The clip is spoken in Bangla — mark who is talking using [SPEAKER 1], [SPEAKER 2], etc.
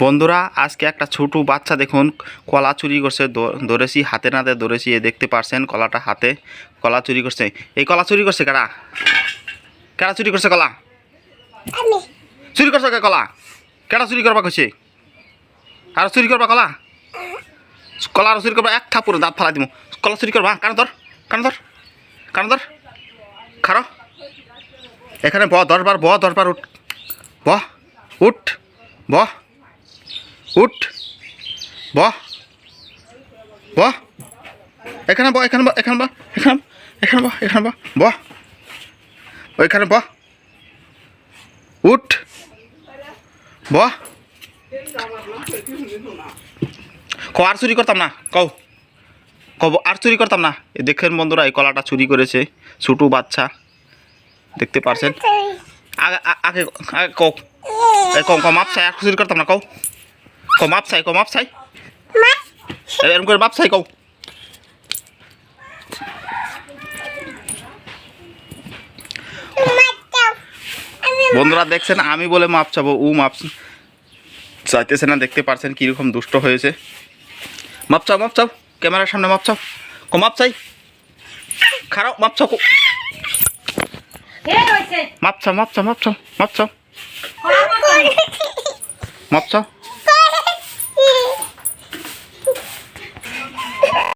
[SPEAKER 1] বন্ধুরা আজকে একটা ছোট বাচ্চা দেখুন কলা চুরি করছে ধরেছি হাতে নাতে ধরেছি দেখতে পারছেন কলাটা হাতে কলা চুরি করছে এই কলা চুরি করছে কারা কারা চুরি করছে কলা
[SPEAKER 2] আমি
[SPEAKER 1] চুরি করছে কে কলা কেডা চুরি করবা কইছে আর চুরি করবা কলা কলা আর চুরি করবা এক থাপুরে দাঁত ফালাই দিমু কলা চুরি করবা কান ধর কান ধর কান ধর খারো এখানে ব 10 বার ব 10 বার উঠ ব উঠ ব উঠ ব ব এখানে ব এখানে ব এখানে ব এখানে এখানে ব এখানে ব ব ওইখানে ব উঠ ব কও আর চুরি করতাম না কও কব আর চুরি করতাম না দেখেন বন্ধুরা এই কলাটা চুরি করেছে ছোটো বাচ্চা দেখতে পারছেন আগে আগে আগে কও কও কও মাপ চাই আর চুরি করতাম না কও কও মাপ চাই কও মাপ চাই এরকম করে মাপ চাই কও বন্ধুরা দেখছেন আমি বলে মাপ চাবো ও মাপ চাইতেছে না দেখতে পারছেন কীরকম দুষ্ট হয়েছে মাপ চাও ক্যামেরার সামনে মাপ চাও কো মাপ চাই খারাপ মাপ চাও মাপ চাও মাপ চাও মাপ চাও মাপ চাও মাপ চাও